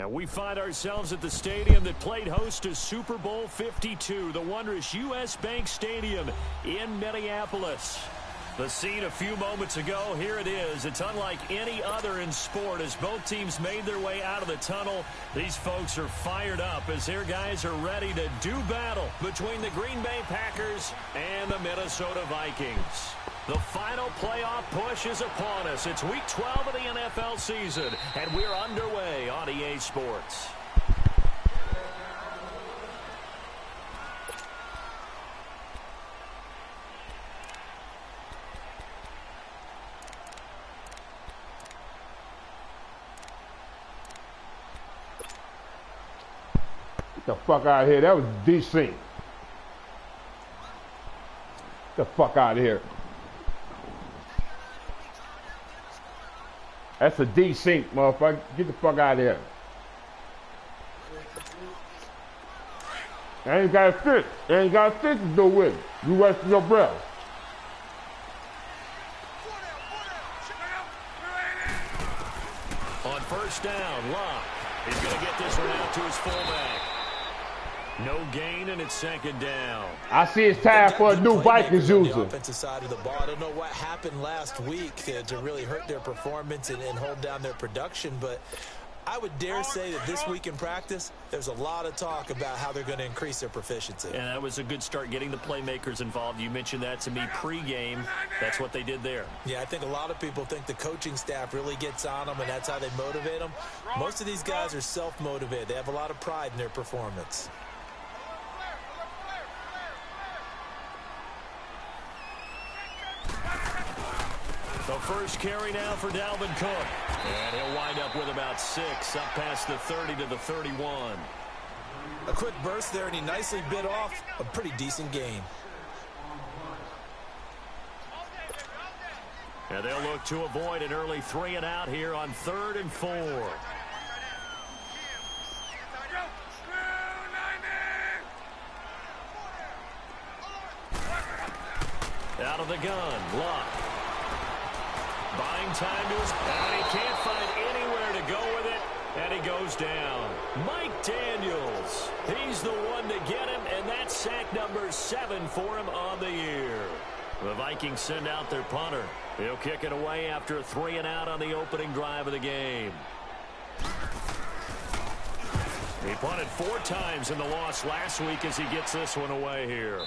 And we find ourselves at the stadium that played host to Super Bowl 52, the wondrous U.S. Bank Stadium in Minneapolis. The scene a few moments ago, here it is. It's unlike any other in sport as both teams made their way out of the tunnel. These folks are fired up as their guys are ready to do battle between the Green Bay Packers and the Minnesota Vikings. The final playoff push is upon us. It's Week 12 of the NFL season, and we're underway on EA Sports. Get the fuck out of here. That was decent. Get the fuck out of here. That's a D-sync, motherfucker. Get the fuck out of here. I ain't got a fit. I ain't got a fit to do with it. You wasting your breath. On first down, Locke. He's going to get this one out to his fullback. No gain, and it's second down. I see it's time for a new Vikings user. The offensive side of the ball. I don't know what happened last week to really hurt their performance and hold down their production, but I would dare say that this week in practice, there's a lot of talk about how they're going to increase their proficiency. And that was a good start getting the playmakers involved. You mentioned that to me pregame. That's what they did there. Yeah, I think a lot of people think the coaching staff really gets on them, and that's how they motivate them. Most of these guys are self-motivated. They have a lot of pride in their performance. The first carry now for Dalvin Cook. And he'll wind up with about 6, up past the 30 to the 31. A quick burst there, and he nicely bit off a pretty decent gain. And they'll look to avoid an early 3 and out here on 3rd and 4. Out of the gun, Locke. Buying time to his, and he can't find anywhere to go with it, and he goes down. Mike Daniels, he's the one to get him, and that's sack number 7 for him on the year. The Vikings send out their punter. He'll kick it away after a 3 and out on the opening drive of the game. He punted 4 times in the loss last week as he gets this one away here.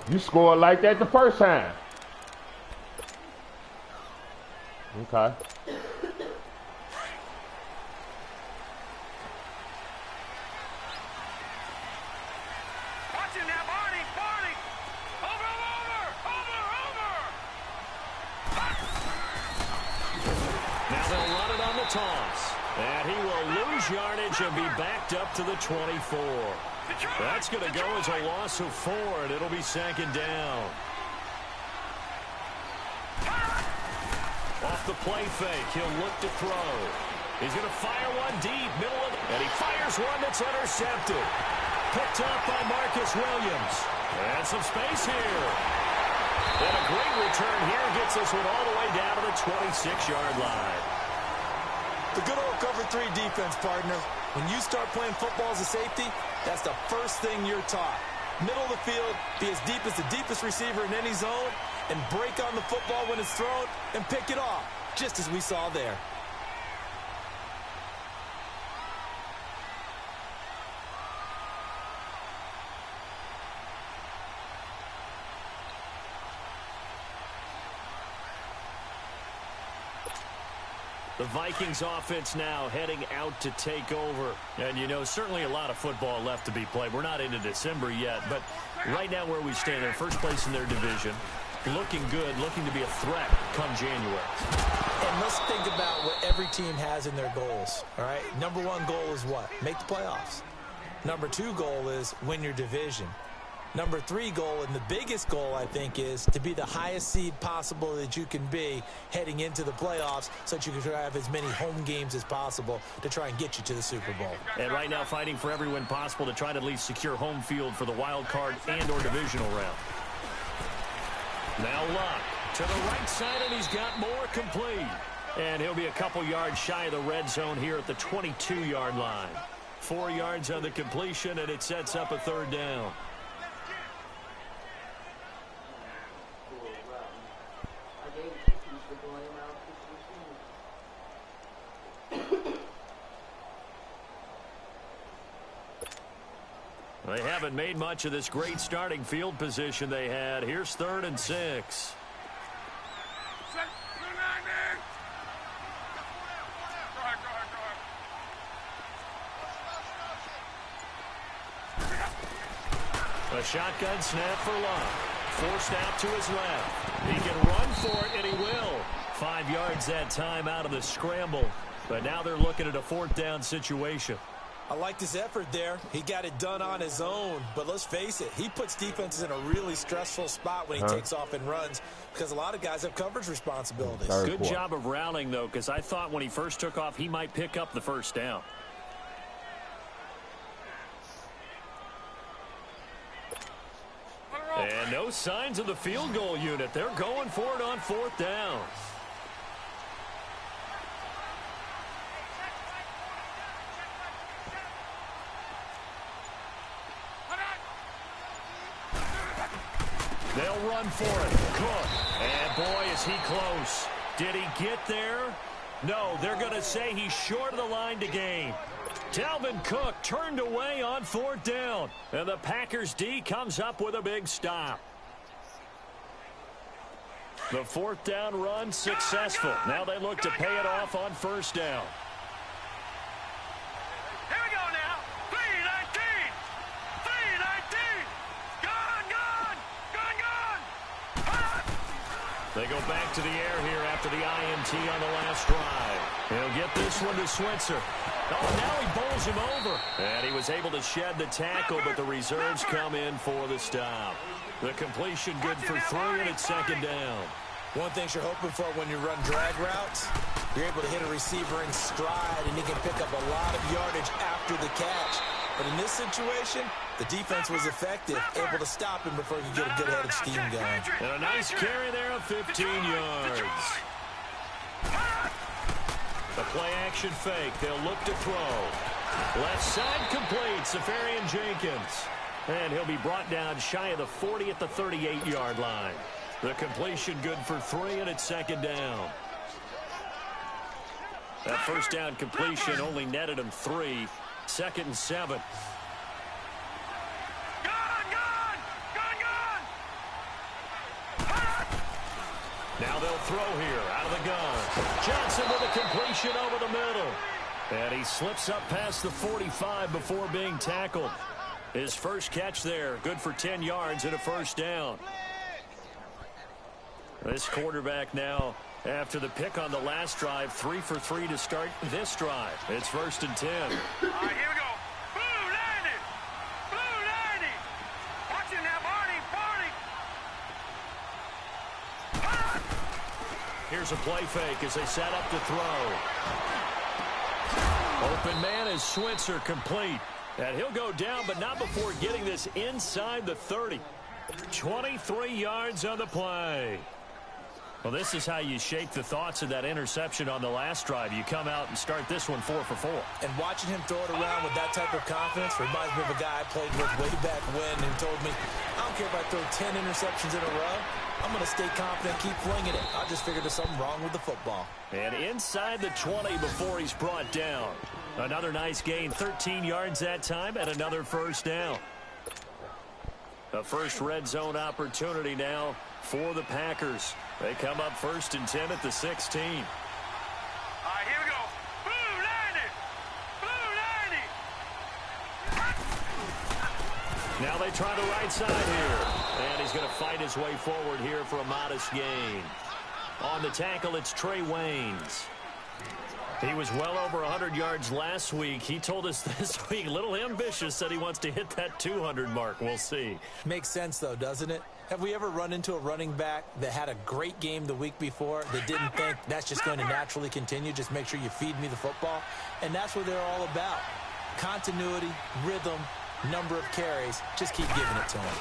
You scored like that the first time. Okay. Watching that, Barney. Over. Now they'll run it on the toss. And he will lose yardage and be backed up to the 24. That's going to go as a loss of 4, and it'll be second down. Off the play fake, he'll look to throw. He's going to fire one deep, middle of, and he fires one that's intercepted. Picked up by Marcus Williams. And some space here. And a great return here gets this one all the way down to the 26-yard line. The good old cover 3 defense, partner. When you start playing football as a safety, that's the first thing you're taught. Middle of the field, be as deep as the deepest receiver in any zone, and break on the football when it's thrown and pick it off, just as we saw there. The Vikings offense now heading out to take over. And, you know, certainly a lot of football left to be played. We're not into December yet, but right now where we stand, they're first place in their division. Looking good, looking to be a threat come January. And let's think about what every team has in their goals, all right? Number 1 goal is what? Make the playoffs. Number 2 goal is win your division. Number 3 goal, and the biggest goal, I think, is to be the highest seed possible that you can be heading into the playoffs so that you can have as many home games as possible to try and get you to the Super Bowl. And right now fighting for every win possible to try to at least secure home field for the wild card and or divisional round. Now Locke. To the right side, and he's got more, complete. And he'll be a couple yards shy of the red zone here at the 22-yard line. 4 yards on the completion, and it sets up a third down. They haven't made much of this great starting field position they had. Here's 3rd and 6. A shotgun snap for Love. Forced out to his left. He can run for it, and he will. 5 yards that time out of the scramble. But now they're looking at a 4th down situation. I liked his effort there. He got it done on his own. But let's face it, he puts defenses in a really stressful spot when he takes off and runs because a lot of guys have coverage responsibilities. Good job of rallying, though, because I thought when he first took off, he might pick up the first down. And no signs of the field goal unit. They're going for it on 4th down. They'll run for it. Cook. And boy, is he close. Did he get there? No, they're going to say he's short of the line to gain. Dalvin Cook turned away on 4th down. And the Packers D comes up with a big stop. The 4th down run successful. Now they look to pay it off on 1st down. Here we go now. 3-19. 3-19. Gone. They go back to the air here after the INT on the last drive. He'll get this one to Switzer. Oh, now he bowls him over. And he was able to shed the tackle, but the reserves come in for the stop. The completion good for 3, and it's 2nd down. One thing you're hoping for when you run drag routes, you're able to hit a receiver in stride, and he can pick up a lot of yardage after the catch. But in this situation, the defense was effective, able to stop him before he could get a good head of steam going. And a nice carry there of 15 yards. The play-action fake. They'll look to throw. Left side complete. Safarian Jenkins. And he'll be brought down shy of the 40 at the 38-yard line. The completion good for 3, and it's 2nd down. That 1st down completion only netted him 3. 2nd and 7. Now they'll throw here out of the gun. Johnson with a completion over the middle. And he slips up past the 45 before being tackled. His first catch there, good for 10 yards and a 1st down. This quarterback now, after the pick on the last drive, 3 for 3 to start this drive. It's 1st and 10. All right, here we go. Blue 90. Blue 90. Watch it now, Barney. Here's a play fake as they set up to throw. Open man is Switzer, complete. And he'll go down, but not before getting this inside the 30. 23 yards on the play. Well, this is how you shake the thoughts of that interception on the last drive. You come out and start this one 4 for 4. And watching him throw it around with that type of confidence reminds me of a guy I played with way back when who told me, I don't care if I throw 10 interceptions in a row. I'm going to stay confident, keep flinging it. I just figured there's something wrong with the football. And inside the 20 before he's brought down. Another nice gain, 13 yards that time, and another 1st down. A first red zone opportunity now for the Packers. They come up 1st and 10 at the 16. All right, here we go. Blue 90. Blue 90. Now they try the right side here. And he's going to fight his way forward here for a modest gain. On the tackle, it's Trey Waynes. He was well over 100 yards last week. He told us this week, a little ambitious, said he wants to hit that 200 mark. We'll see. Makes sense, though, doesn't it? Have we ever run into a running back that had a great game the week before that didn't think that's just going to naturally continue? Just make sure you feed me the football. And that's what they're all about. Continuity, rhythm, number of carries. Just keep giving it to him.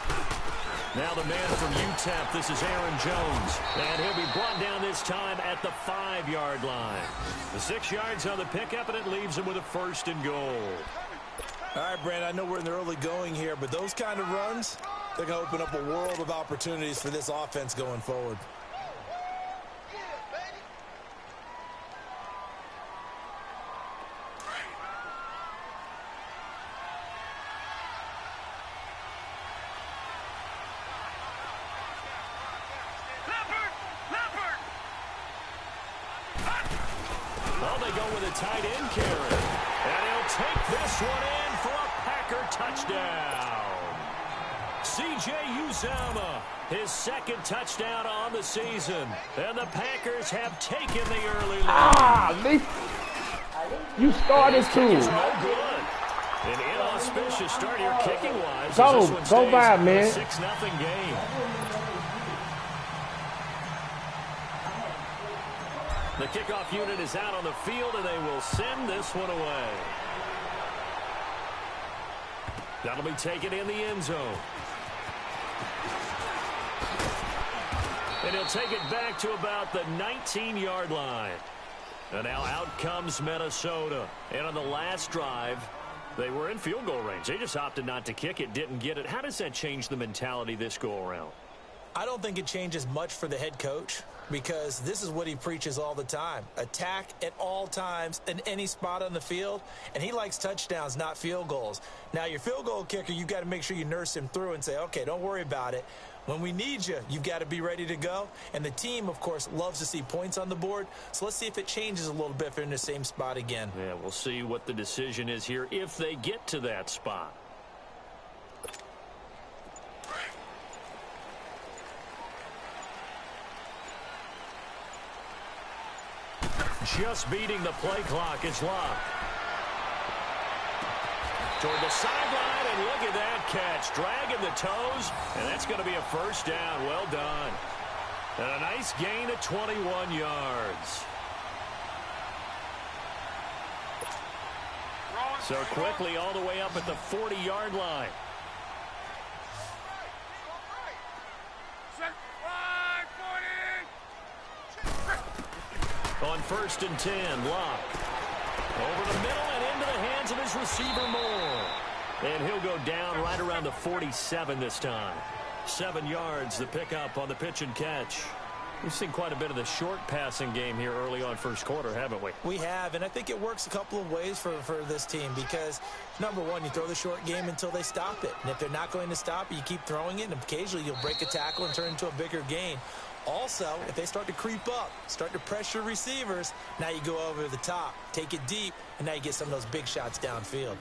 Now the man from UTEP, this is Aaron Jones. And he'll be brought down this time at the 5-yard line. The 6 yards on the pickup, and it leaves him with a 1st and goal. All right, Brandon, I know we're in the early going here, but those kind of runs, they're going to open up a world of opportunities for this offense going forward. Well, they go with a tight end carry. And he'll take this one in for a Packer touchdown. C.J. Uzomah, his 2nd touchdown on the season. And the Packers have taken the early lead. You started to. No good. An inauspicious start here kicking-wise. Go by, man. 6-0 game. The kickoff unit is out on the field, and they will send this one away. That'll be taken in the end zone. And he'll take it back to about the 19-yard line. And now out comes Minnesota. And on the last drive, they were in field goal range. They just opted not to kick it, didn't get it. How does that change the mentality this go-around? I don't think it changes much for the head coach, because this is what he preaches all the time. Attack at all times in any spot on the field, and he likes touchdowns, not field goals. Now, your field goal kicker, you've got to make sure you nurse him through and say, okay, don't worry about it. When we need you, you've got to be ready to go. And the team, of course, loves to see points on the board. So let's see if it changes a little bit if they're in the same spot again. Yeah, we'll see what the decision is here if they get to that spot. Just beating the play clock is locked. Toward the sideline, and look at that catch. Dragging the toes, and that's going to be a 1st down. Well done. And a nice gain of 21 yards. So quickly all the way up at the 40-yard line. On 1st and 10, Locke. Over the middle and into the hands of his receiver Moore. And he'll go down right around the 47 this time. 7 yards, the pickup on the pitch and catch. We've seen quite a bit of the short passing game here early on first quarter, haven't we? We have, and I think it works a couple of ways for this team because, number one, you throw the short game until they stop it. And if they're not going to stop it, you keep throwing it, and occasionally you'll break a tackle and turn into a bigger gain. Also, if they start to creep up, start to pressure receivers, now you go over the top, take it deep, and now you get some of those big shots downfield.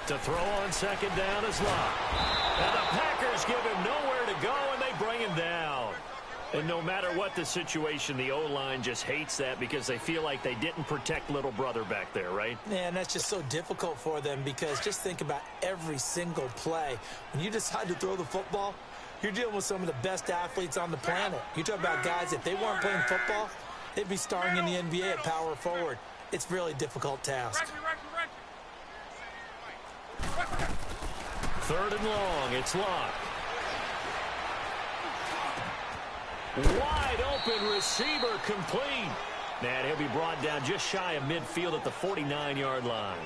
To throw on 2nd down is Locke. And the Packers give him nowhere to go, and they bring him down. And no matter what the situation, the O-line just hates that because they feel like they didn't protect little brother back there, right? Yeah, and that's just so difficult for them because just think about every single play. When you decide to throw the football, you're dealing with some of the best athletes on the planet. You talk about guys, if they weren't playing football, they'd be starring in the NBA at power forward. It's a really difficult task. 3rd and long, it's Locke. Wide open receiver complete. And he'll be brought down just shy of midfield at the 49-yard line.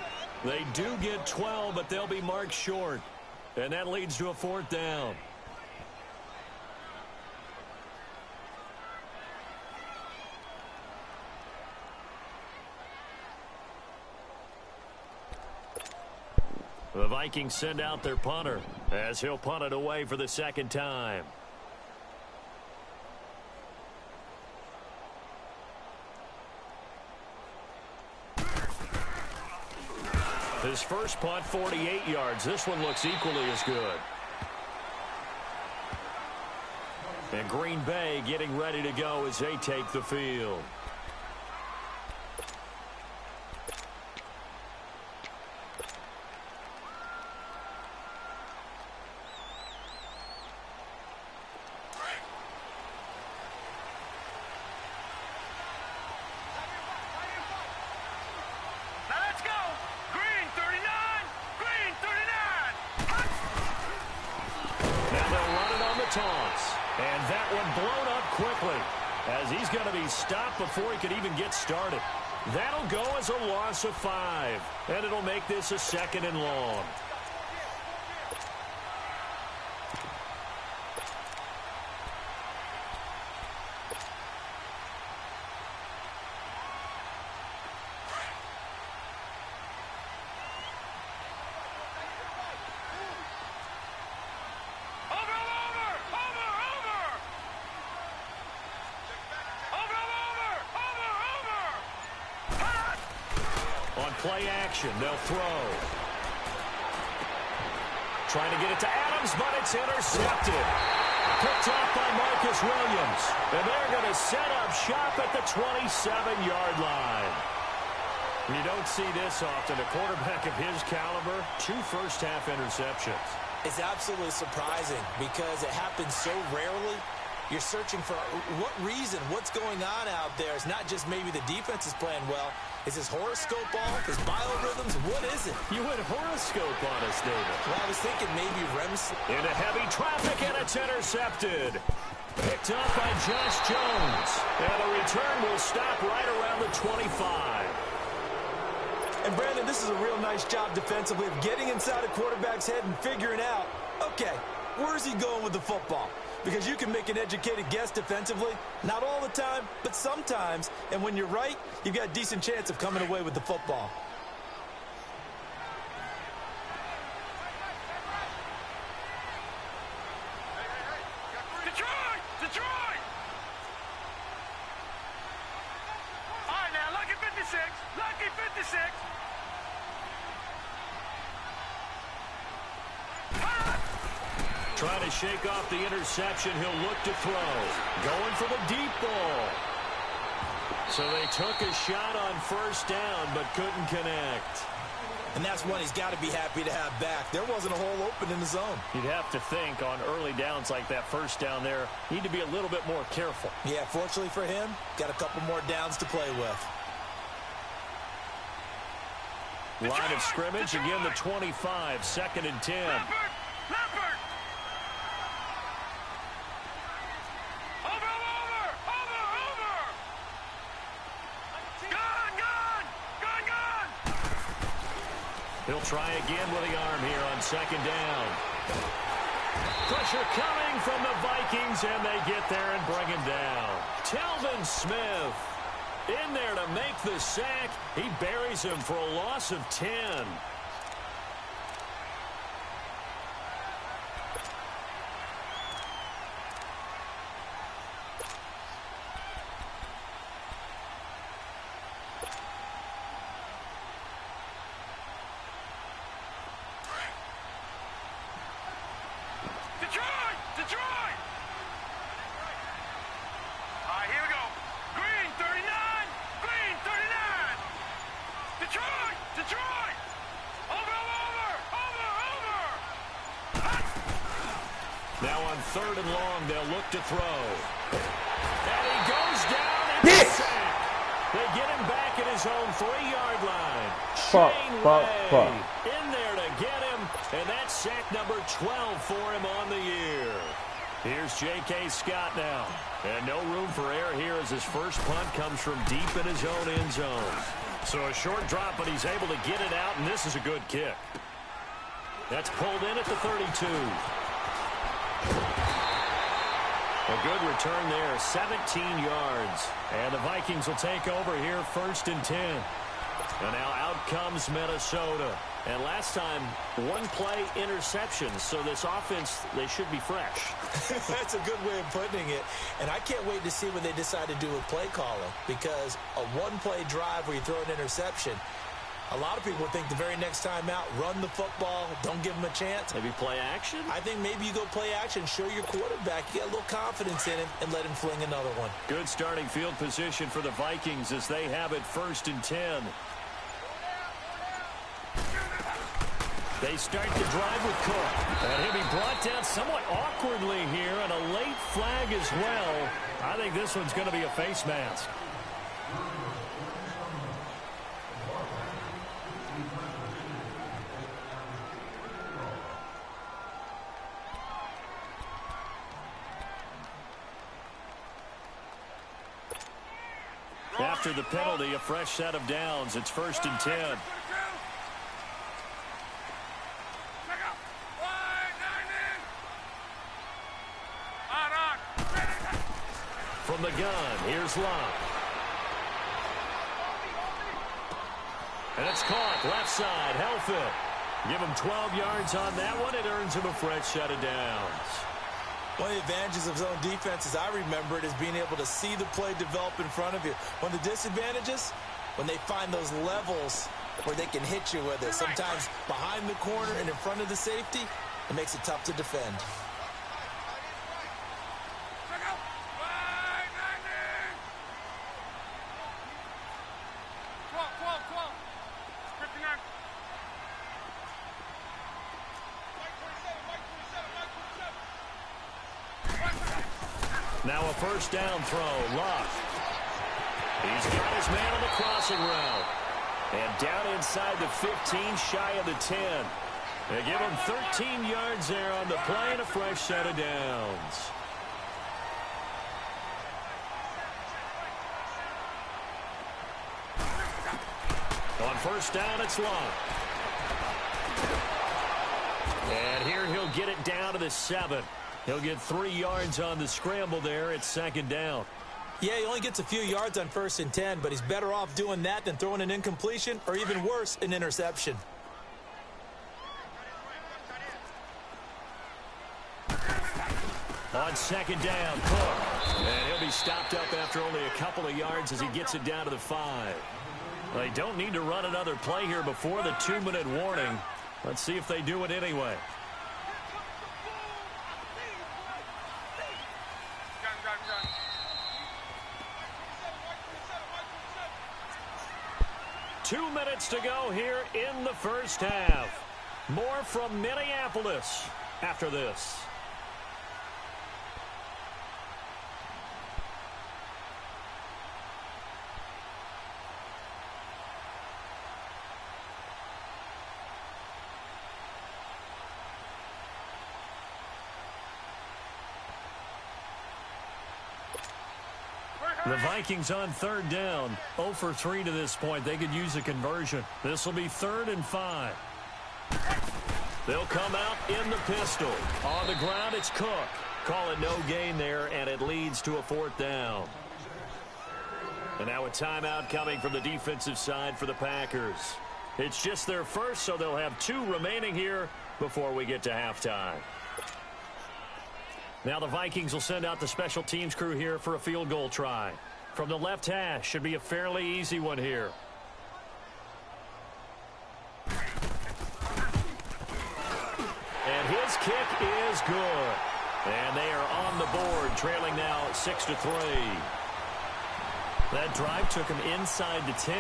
They do get 12, but they'll be marked short. And that leads to a 4th down. The Vikings send out their punter as he'll punt it away for the 2nd time. His first punt, 48 yards. This one looks equally as good. And Green Bay getting ready to go as they take the field. And that one blown up quickly as he's going to be stopped before he could even get started. That'll go as a loss of 5, and it'll make this a 2nd and long. Play action, they'll throw. Trying to get it to Adams, but it's intercepted. Picked off by Marcus Williams. And they're going to set up shop at the 27-yard line. You don't see this often. A quarterback of his caliber, 2 first-half interceptions. It's absolutely surprising because it happens so rarely. You're searching for what reason, what's going on out there. It's not just maybe the defense is playing well. Is his horoscope off? His biorhythms? What is it? You went horoscope on us, David. Well, I was thinking maybe REMS. Into heavy traffic, and it's intercepted. Picked up by Josh Jones. And the return will stop right around the 25. And, Brandon, this is a real nice job defensively of getting inside a quarterback's head and figuring out, okay, where's he going with the football? Because you can make an educated guess defensively. Not all the time, but sometimes. And when you're right, you've got a decent chance of coming away with the football. Detroit! Detroit! All right, now, lucky 56. Lucky 56. Trying to shake off the interception. He'll look to throw. Going for the deep ball. So they took a shot on first down, but couldn't connect. And that's one he's got to be happy to have back. There wasn't a hole open in the zone. You'd have to think on early downs like that first down there, need to be a little bit more careful. Yeah, fortunately for him, got a couple more downs to play with. Line of scrimmage, again the 25, 2nd and 10. Leopard! He'll try again with the arm here on 2nd down. Pressure coming from the Vikings, and they get there and bring him down. Telvin Smith in there to make the sack. He buries him for a loss of 10. Detroit! All right, here we go. Green 39. Green 39. Detroit! Detroit! Over! Now on 3rd and long, they'll look to throw. And he goes down and it's sacked. They get him back at his own 3-yard line. Shane Ray in there to get him, and that's sack number 12 for him on the year. Here's J.K. Scott now. And no room for error here as his first punt comes from deep in his own end zone. So a short drop, but he's able to get it out, and this is a good kick. That's pulled in at the 32. A good return there, 17 yards. And the Vikings will take over here 1st and 10. And now out comes Minnesota. And last time, 1-play interception. So this offense, they should be fresh. That's a good way of putting it. And I can't wait to see what they decide to do with play calling. Because a 1-play drive where you throw an interception, A lot of people think the very next time out, run the football, don't give him a chance. Maybe play action? I think maybe you go play action, show your quarterback, you get a little confidence in him, and let him fling another one. Good starting field position for the Vikings as they have it 1st and 10. They start the drive with Cook. And he'll be brought down somewhat awkwardly here, and a late flag as well. I think this one's going to be a face mask. After the penalty, a fresh set of downs. It's 1st and 10. From the gun, here's Locke. And it's caught, left side, Helfield. Give him 12 yards on that one. It earns him a fresh set of downs. One of the advantages of zone defense, as I remember it, is being able to see the play develop in front of you. One of the disadvantages, when they find those levels where they can hit you with it. Sometimes behind the corner and in front of the safety, it makes it tough to defend. Now a first down throw, Locke. He's got his man on the crossing route. And down inside the 15, shy of the 10. They give him 13 yards there on the play and a fresh set of downs. On first down, it's Locke. And here he'll get it down to the 7. He'll get 3 yards on the scramble there. It's 2nd down. Yeah, he only gets a few yards on 1st and 10, but he's better off doing that than throwing an incompletion or even worse, an interception. On 2nd down, Cook. And he'll be stopped up after only a couple of yards as he gets it down to the 5. They don't need to run another play here before the 2-minute warning. Let's see if they do it anyway. 2 minutes to go here in the first half. More from Minneapolis after this. The Vikings on 3rd down. 0 for 3 to this point. They could use a conversion. This will be 3rd and 5. They'll come out in the pistol. On the ground, it's Cook. Call it no gain there, and it leads to a 4th down. And now a timeout coming from the defensive side for the Packers. It's just their first, so they'll have 2 remaining here before we get to halftime. Now the Vikings will send out the special teams crew here for a field goal try. From the left hash, should be a fairly easy one here. And his kick is good. And they are on the board, trailing now 6-3. That drive took him inside the 10.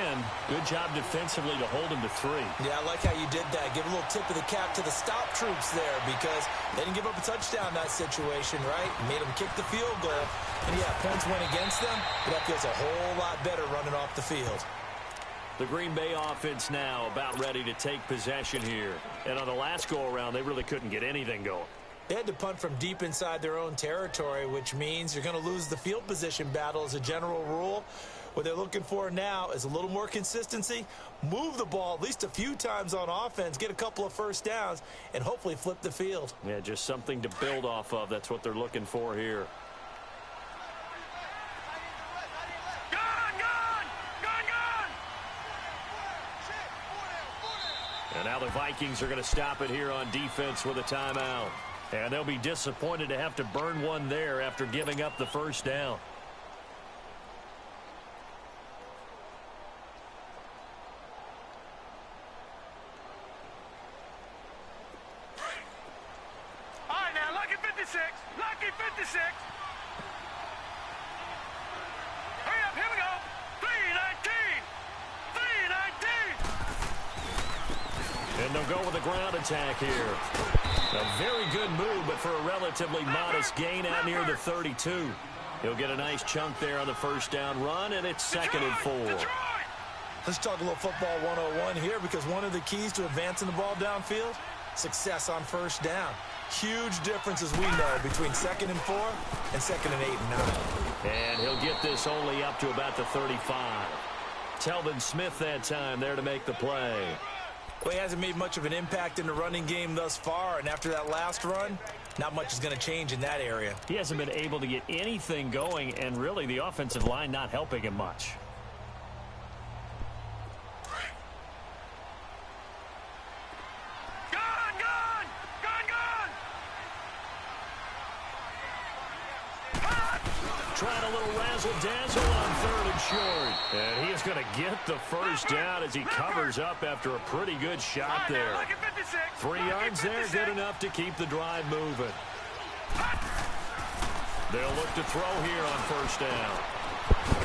Good job defensively to hold him to 3. Yeah, I like how you did that. Give a little tip of the cap to the stop troops there because they didn't give up a touchdown in that situation, right? Made them kick the field goal. And, yeah, points went against them, but that feels a whole lot better running off the field. The Green Bay offense now about ready to take possession here. And on the last go-around, they really couldn't get anything going. They had to punt from deep inside their own territory, which means you're going to lose the field position battle as a general rule. What they're looking for now is a little more consistency, move the ball at least a few times on offense, get a couple of first downs, and hopefully flip the field. Yeah, just something to build off of. That's what they're looking for here. And now the Vikings are going to stop it here on defense with a timeout. And they'll be disappointed to have to burn one there after giving up the first down. And they'll go with a ground attack here. A very good move, but for a relatively modest gain out near the 32. He'll get a nice chunk there on the first down run, and it's 2nd and 4. Let's talk a little football 101 here, because one of the keys to advancing the ball downfield, success on first down. Huge difference, as we know, between 2nd and 4 and 2nd and 8 and 9. And he'll get this only up to about the 35. Telvin Smith that time there to make the play. Well, he hasn't made much of an impact in the running game thus far, and after that last run, not much is going to change in that area. He hasn't been able to get anything going, and really the offensive line not helping him much. Trying a little razzle-dazzle on 3rd and short. And he is going to get the first down as he covers up after a pretty good shot there. 3 yards there, good enough to keep the drive moving. They'll look to throw here on first down.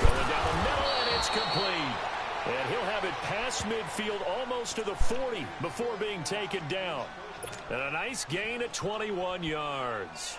Going down the middle, and it's complete. And he'll have it past midfield almost to the 40 before being taken down. And a nice gain at 21 yards.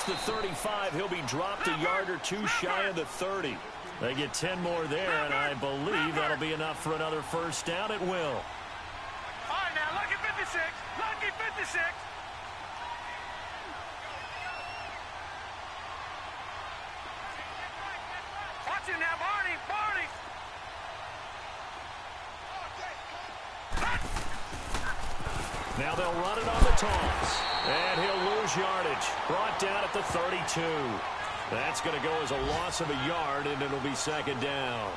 The 35, he'll be dropped a yard or 2 shy of the 30. They get 10 more there, and I believe that'll be enough for another first down. It will. All right, now, lucky 56. Lucky 56. Watch him now, Barney. Barney. Now they'll run it on the toss. And he'll lose yardage. Brought down at the 32. That's going to go as a loss of a yard, and it'll be 2nd down.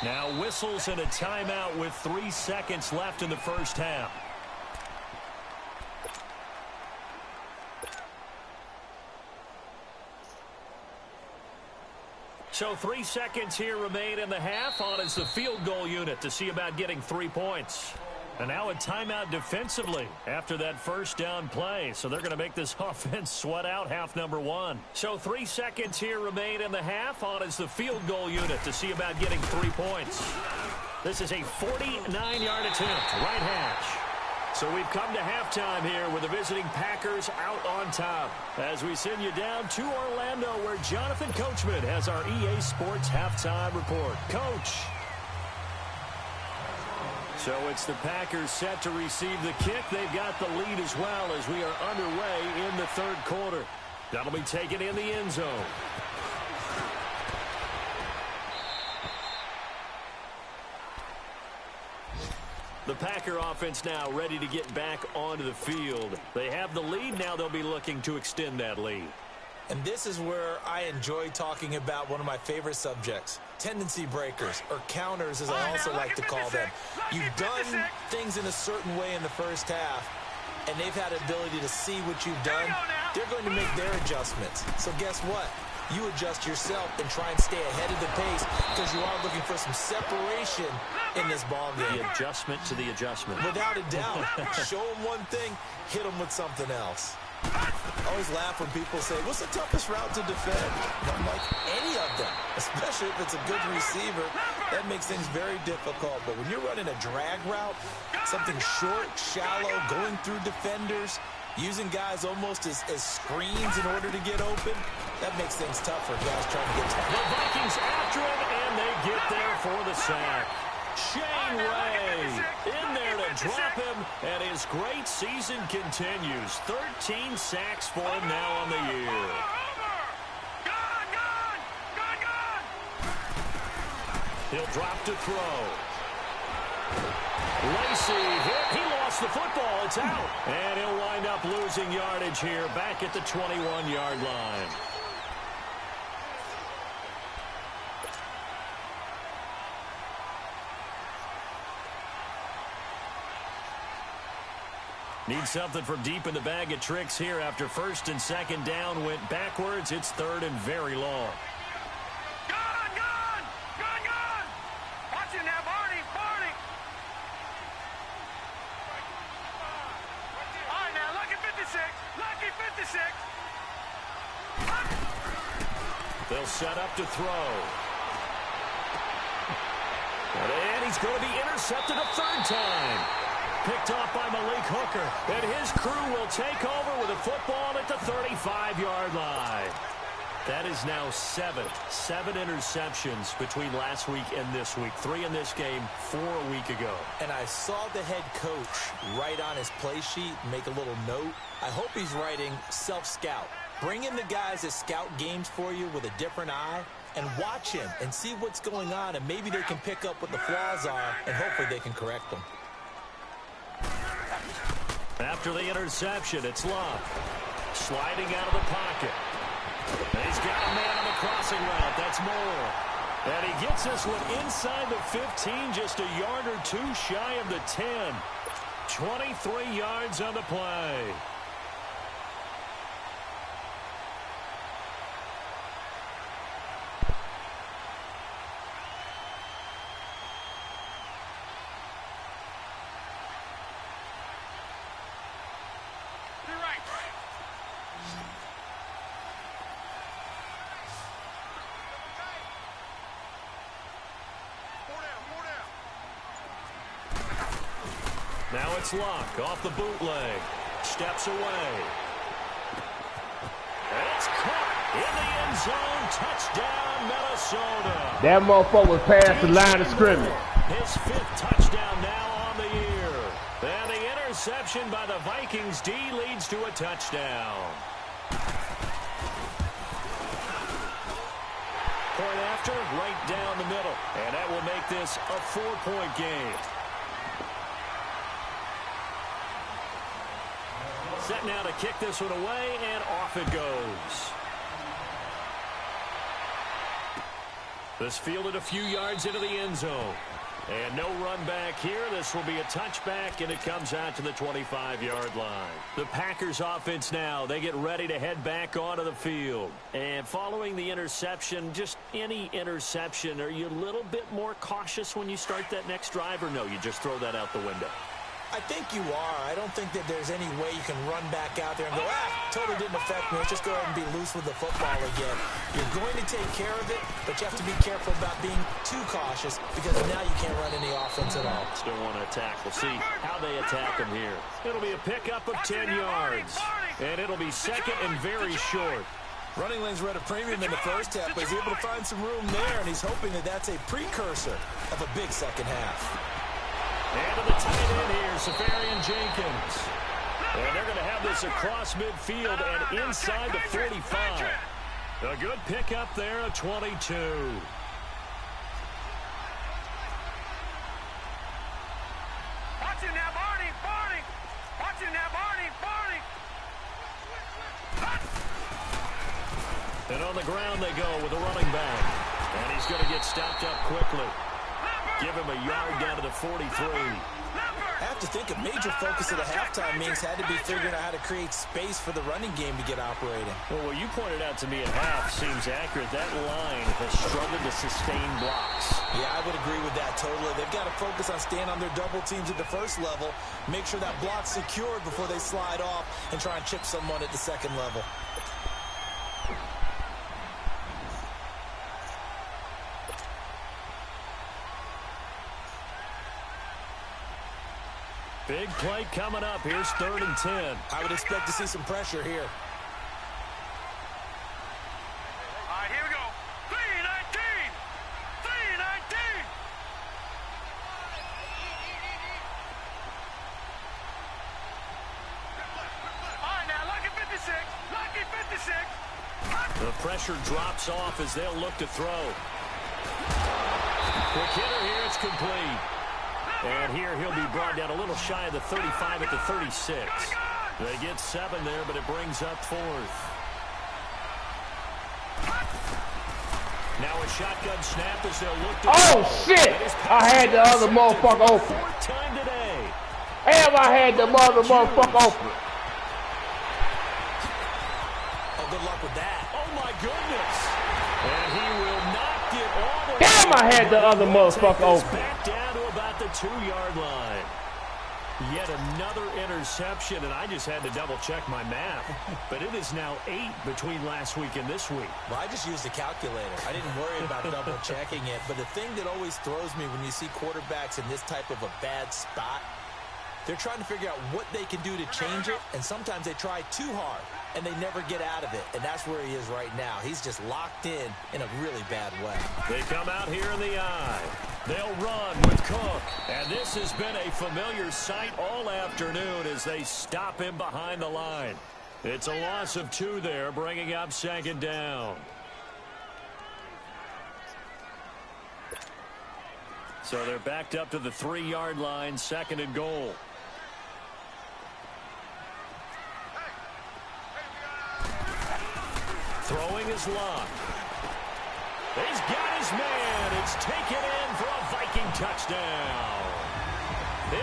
Now whistles and a timeout with 3 seconds left in the first half. So 3 seconds here remain in the half. On is the field goal unit to see about getting 3 points. And now a timeout defensively after that first down play. So they're going to make this offense sweat out half number 1. So 3 seconds here remain in the half. On is the field goal unit to see about getting 3 points. This is a 49-yard attempt, right hash. So we've come to halftime here with the visiting Packers out on top. As we send you down to Orlando, where Jonathan Coachman has our EA Sports halftime report. Coach. So it's the Packers set to receive the kick. They've got the lead as well as we are underway in the 3rd quarter. That'll be taken in the end zone. The Packer offense now ready to get back onto the field. They have the lead. Now they'll be looking to extend that lead. And this is where I enjoy talking about one of my favorite subjects, tendency breakers, or counters as I also like to call them. You've done things in a certain way in the first half, and they've had the ability to see what you've done. They're going to make their adjustments. So guess what? You adjust yourself and try and stay ahead of the pace because you are looking for some separation in this ball game. The adjustment to the adjustment. Without a doubt. Show them one thing, hit them with something else. I always laugh when people say, what's the toughest route to defend? And I'm like, any of them, especially if it's a good receiver. That makes things very difficult. But when you're running a drag route, something short, shallow, going through defenders, using guys almost as screens in order to get open, that makes things tough for guys trying to get tackles. The Vikings after him, and they get there for the sack. Shane Ray in there to drop him, and his great season continues. 13 sacks for him now on the year. He'll drop to throw. Lacey hit. He lost the football. It's out. And he'll wind up losing yardage here back at the 21-yard line. Need something from deep in the bag of tricks here after first and second down went backwards. It's third and very long. Gone, gone! Gone, gone! Watch it now, Barney, Barney! All right, now, lucky 56, lucky 56. They'll set up to throw. And he's going to be intercepted a third time. Picked off by Malik Hooker. And his crew will take over with a football at the 35-yard line. That is now seven interceptions between last week and this week. 3 in this game, 4 a week ago. And I saw the head coach write on his play sheet, make a little note. I hope he's writing self-scout. Bring in the guys that scout games for you with a different eye and watch him and see what's going on, and maybe they can pick up what the flaws are, and hopefully they can correct them. After the interception, it's Love. Sliding out of the pocket. And he's got a man on the crossing route. That's Moore. And he gets this one inside the 15, just a yard or two shy of the 10. 23 yards on the play. Now it's Luck off the bootleg. Steps away. And it's caught in the end zone. Touchdown, Minnesota. That motherfucker was past the line of scrimmage. His 5th touchdown now on the year. And the interception by the Vikings D leads to a touchdown. Point after, right down the middle. And that will make this a 4-point game. Set now to kick this one away, and off it goes. This fielded a few yards into the end zone. And no run back here. This will be a touchback, and it comes out to the 25-yard line. The Packers offense now, they get ready to head back onto the field. And following the interception, just any interception, are you a little bit more cautious when you start that next drive, or no, you just throw that out the window? I think you are. I don't think that there's any way you can run back out there and go, totally didn't affect me. Let's just go ahead and be loose with the football again. You're going to take care of it, but you have to be careful about being too cautious because now you can't run any offense at all. Still want to attack. We'll see how they attack them here. It'll be a pickup of 10 yards, and it'll be second and very short. Running lanes were at a premium in the first half, but he's able to find some room there, and he's hoping that that's a precursor of a big second half. And to the tight end here, Safarian Jenkins. And they're going to have this across midfield and inside the 45. A good pickup there, a 22. Watch it now, Barney, Barney. Watch it now, Barney, Barney. And on the ground they go with a running back. And he's going to get stopped up quickly. Give him a yard down to the 43. I have to think a major focus of the halftime means had to be figuring out how to create space for the running game to get operating. Well, what you pointed out to me at half seems accurate. That line has struggled to sustain blocks. Yeah, I would agree with that totally. They've got to focus on staying on their double teams at the first level, make sure that block's secured before they slide off and try and chip someone at the second level. Big play coming up. Here's 3rd and 10. I would expect to see some pressure here. All right, here we go. 3-19. 3-19. All right, now, lucky 56. Lucky 56. The pressure drops off as they'll look to throw. Quick hitter here. It's complete. And here he'll be brought down a little shy of the 35 at the 36. They get 7 there, but it brings up 4th. Now a shotgun snap as they'll look to Oh, shit! I had the other motherfucker open. 4th time today. Damn, I had the motherfucker open. Oh, good luck with that. Oh, my goodness. And he will not get all the way. Damn, I had the other motherfucker open. Back down to about the 2-yard line. Yet another interception, and I just had to double-check my math. But it is now 8 between last week and this week. Well, I just used a calculator. I didn't worry about double-checking it. But the thing that always throws me when you see quarterbacks in this type of a bad spot, they're trying to figure out what they can do to change it, and sometimes they try too hard, and they never get out of it. And that's where he is right now. He's just locked in a really bad way. They come out here in the eye. They'll run with Cook. And this has been a familiar sight all afternoon as they stop him behind the line. It's a loss of 2 there, bringing up 2nd down. So they're backed up to the 3-yard line, 2nd and goal. Throwing is locked. He's got his man. It's taken in for a Viking touchdown.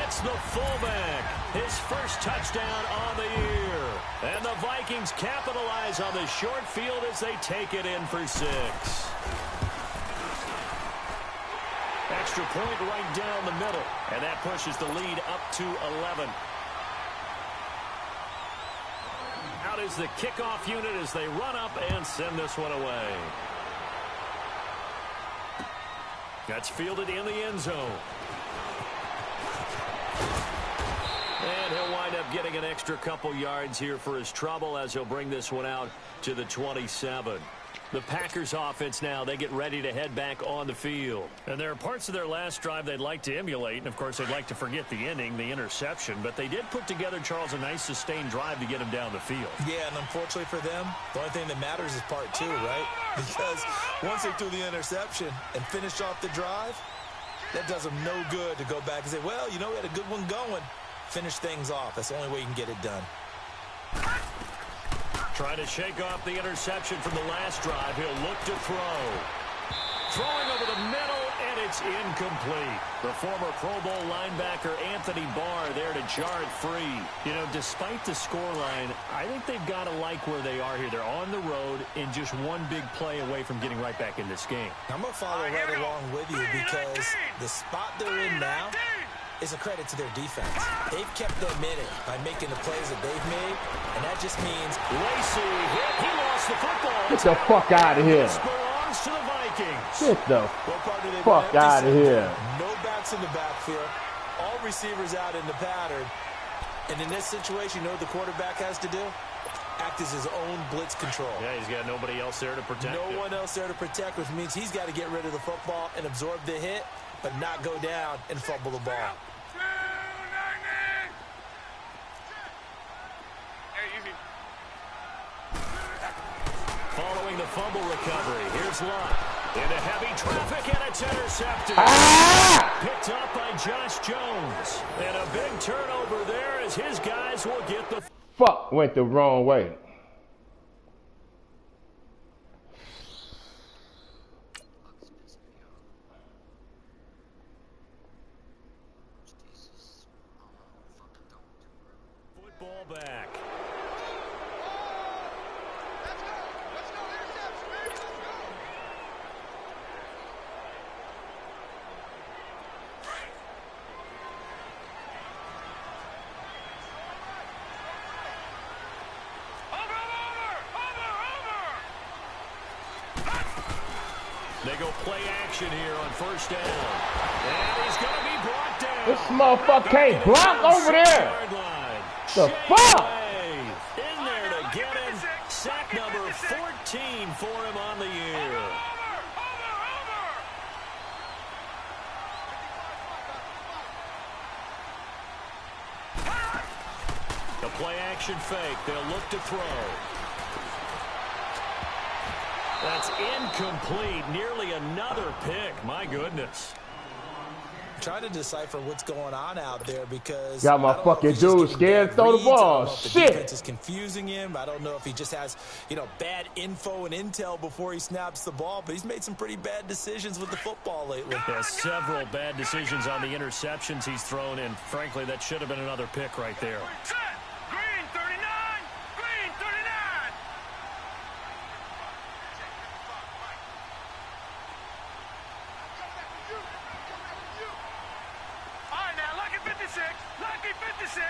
It's the fullback. His first touchdown on the year. And the Vikings capitalize on the short field as they take it in for 6. Extra point right down the middle. And that pushes the lead up to 11. Out is the kickoff unit as they run up and send this one away. That's fielded in the end zone. And he'll wind up getting an extra couple yards here for his trouble as he'll bring this one out to the 27. The Packers offense now, they get ready to head back on the field. And there are parts of their last drive they'd like to emulate. And, of course, they'd like to forget the inning, the interception. But they did put together, Charles, a nice sustained drive to get him down the field. Yeah, and unfortunately for them, the only thing that matters is part 2, right? Because once they threw the interception and finished off the drive, that does them no good to go back and say, well, you know, we had a good one going. Finish things off. That's the only way you can get it done. Trying to shake off the interception from the last drive. He'll look to throw. Throwing over the middle, and it's incomplete. The former Pro Bowl linebacker Anthony Barr there to jar it free. You know, despite the scoreline, I think they've got to like where they are here. They're on the road and just one big play away from getting right back in this game. I'm going to follow right along with you because the spot they're in now is a credit to their defense. They've kept them in it by making the plays that they've made, and that just means Lacey hit. He lost the football. Get the fuck out of here. This belongs to the Vikings. Get the fuck out of here. no backs in the backfield, all receivers out in the pattern, and in this situation, you know what the quarterback has to do? Act as his own blitz control. Yeah, he's got nobody else there to protect him. No one else there to protect, which means he's got to get rid of the football and absorb the hit, but not go down and fumble the ball. Following the fumble recovery, here's Lott. Into heavy traffic, and it's intercepted. Picked up by Josh Jones. And a big turnover there as his guys will get the... Fuck, went the wrong way. Football back. They go play action here on first down. And he's going to be brought down. This motherfucker can't block over there. The fuck? In there to get him. Sack number 14 for him on the year. The play action fake. They'll look to throw. That's incomplete. Nearly another pick. My goodness. trying to decipher what's going on out there because got my fucking dude scared to throw the ball. Shit. The defense is confusing him. I don't know if he just has, you know, bad info and intel before he snaps the ball, but he's made some pretty bad decisions with the football lately. Yeah, several bad decisions on the interceptions he's thrown, and frankly, that should have been another pick right there. Green 39. Green 39. All right, now, lucky 56. Lucky 56.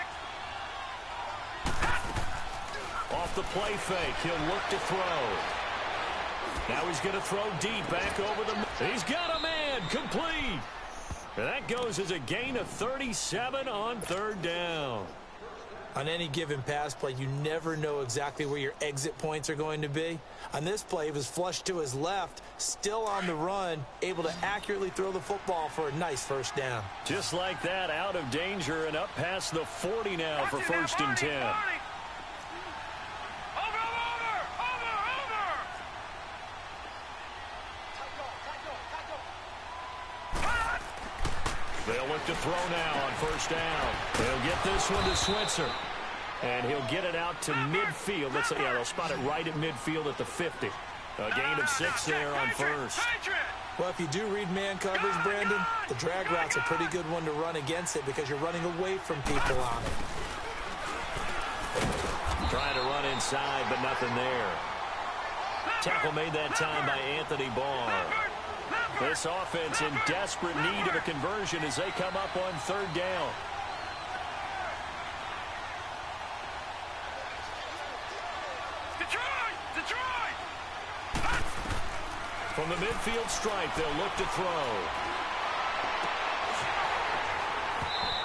Off the play fake, he'll look to throw. Now he's going to throw deep back over the... He's got a man, complete. And that goes as a gain of 37 on third down. On any given pass play, you never know exactly where your exit points are going to be. On this play, he was flushed to his left, still on the run, able to accurately throw the football for a nice first down. Just like that, out of danger and up past the 40 now for first and 10. Over. They'll look to throw now on first down. They'll get this one to Switzer. And he'll get it out to midfield. Let's say, yeah, they'll spot it right at midfield at the 50. A gain of 6 there on first. Well, if you do read man coverage, Brandon, the drag route's a pretty good one to run against it because you're running away from people on it. Trying to run inside, but nothing there. Tackle made that time by Anthony Barr. This offense in desperate need of a conversion as they come up on third down. Detroit! From the midfield stripe, they'll look to throw.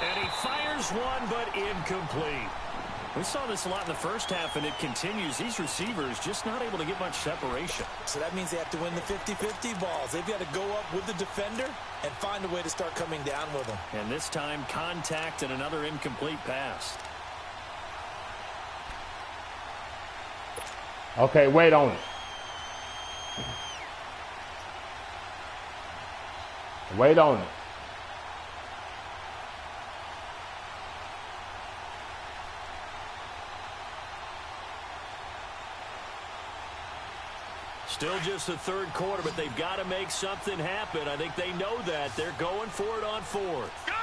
And he fires one, but incomplete. We saw this a lot in the first half, and it continues. These receivers just not able to get much separation. So that means they have to win the 50-50 balls. They've got to go up with the defender and find a way to start coming down with them. And this time, contact and another incomplete pass. Okay, wait on it. Wait on it. Still just the third quarter, but they've got to make something happen. I think they know that. They're going for it on fourth. Gone!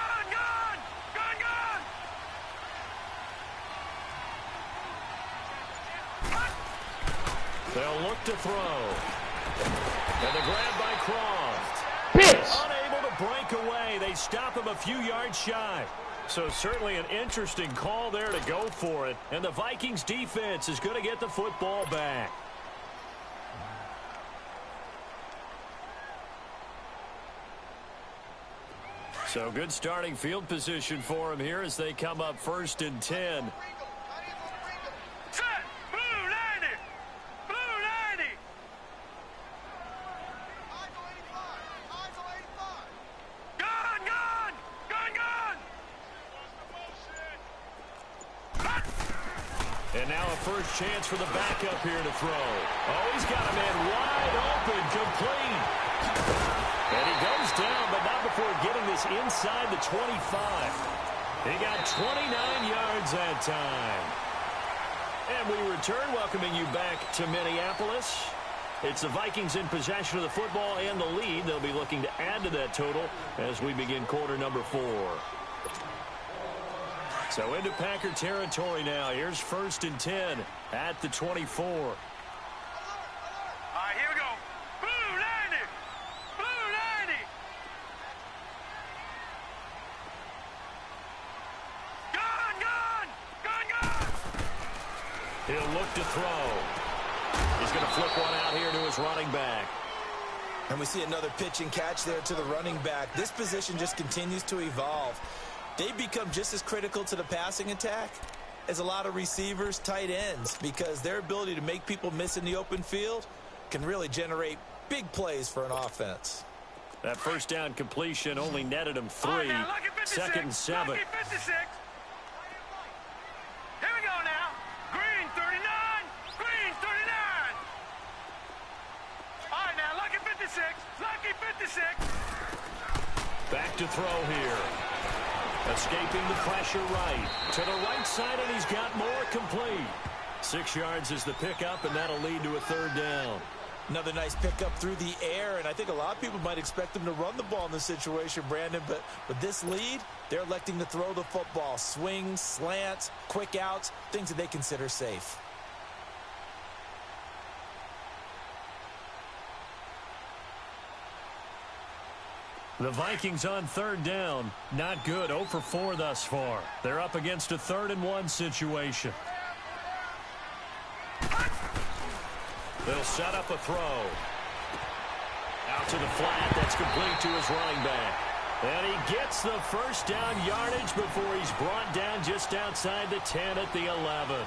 They'll look to throw. And the grab by Croft. Pitch! Unable to break away. They stop him a few yards shy. So certainly an interesting call there to go for it. And the Vikings defense is going to get the football back. So good starting field position for him here as they come up first and 10. Set! Blue 90! Blue 90! Gone! And now a first chance for the backup here to throw. Oh, he's got a man wide open, complete. And he goes down, but not before getting this inside the 25. He got 29 yards that time. And we return, welcoming you back to Minneapolis. It's the Vikings in possession of the football and the lead. They'll be looking to add to that total as we begin quarter number 4. So into Packer territory now. Here's first and 10 at the 24. All right, here we go. Blue 90! Blue 90! Gone! He'll look to throw. He's going to flip one out here to his running back. And we see another pitch and catch there to the running back. This position just continues to evolve. They become just as critical to the passing attack as a lot of receivers, tight ends, because their ability to make people miss in the open field can really generate big plays for an offense. That first down completion only netted him 3. Right, now, lucky 56, second and 7. Lucky 56. Here we go now. Green 39. Green 39. All right, now, lucky 56. Lucky 56. Back back to throw here. Escaping the pressure right. To the right side, and he's got more complete. 6 yards is the pickup, and that'll lead to a third down. Another nice pickup through the air, and I think a lot of people might expect him to run the ball in this situation, Brandon, but with this lead, they're electing to throw the football. Swings, slants, quick outs, things that they consider safe. The Vikings on third down. Not good. 0 for 4 thus far. They're up against a 3rd-and-1 situation. They'll set up a throw. Out to the flat. That's complete to his running back. And he gets the first down yardage before he's brought down just outside the 10 at the 11.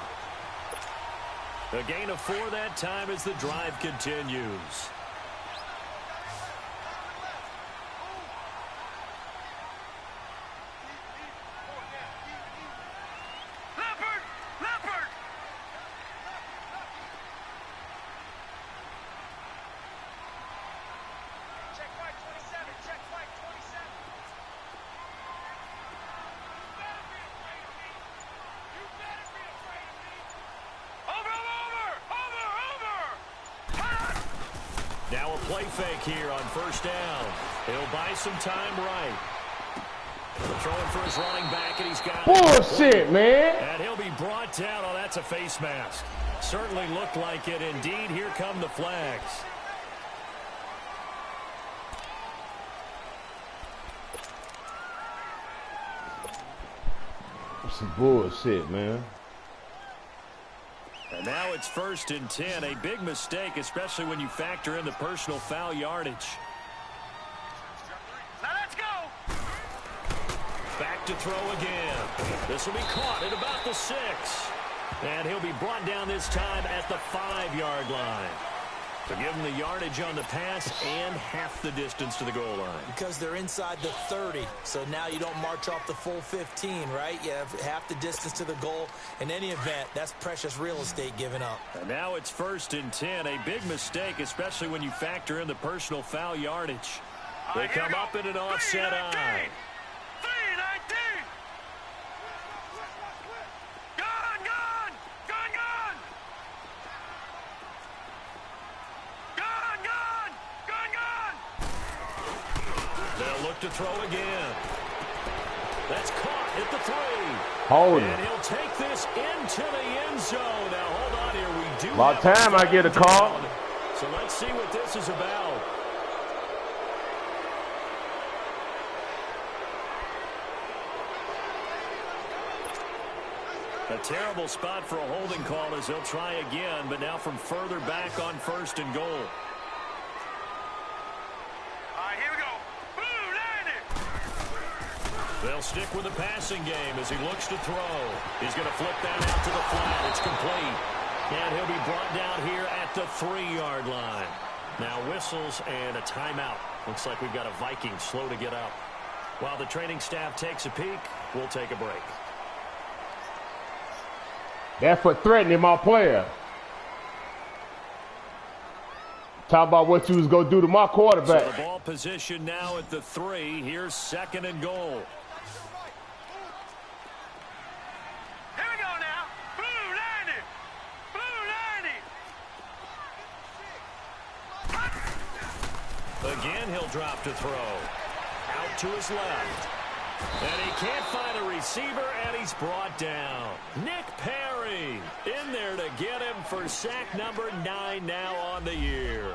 A gain of 4 that time as the drive continues. Now a play fake here on first down. He'll buy some time right. Throwing for his running back, and he's got bullshit, man. And he'll be brought down. Oh, that's a face mask. Certainly looked like it. Indeed, here come the flags. Some bullshit, man. And now it's 1st and 10. A big mistake, especially when you factor in the personal foul yardage. Now let's go. Back to throw again. This will be caught at about the 6. And he'll be brought down this time at the 5-yard line. To give him the yardage on the pass and half the distance to the goal line. Because they're inside the 30, so now you don't march off the full 15, right? You have half the distance to the goal. In any event, that's precious real estate given up. And now it's 1st and 10. A big mistake, especially when you factor in the personal foul yardage. They come up in an offset eye. 3-19. Gone, gone, gone, gone. Gone, gone, gone, gone. They'll look to throw again. That's caught at the 3. Hold And it. he'll take this into the end zone. Now, hold on here. We do About have time I get a call. down. So let's see what this is about. A terrible spot for a holding call as they'll try again, but now from further back on 1st and goal. All right, here we go. Blue, land it. They'll stick with the passing game as he looks to throw. He's going to flip that out to the flat. It's complete. And he'll be brought down here at the 3-yard line. Now whistles and a timeout. Looks like we've got a Viking slow to get up. While the training staff takes a peek, we'll take a break. That's for threatening my player. Talk about what you was going to do to my quarterback. So the ball position now at the 3. Here's 2nd and goal. Here we go now. Blue, land it. Blue, land it. Again, he'll drop to throw. Out to his left. And he can't find a receiver, and he's brought down. Nick Perry in there to get him for sack number 9 now on the year.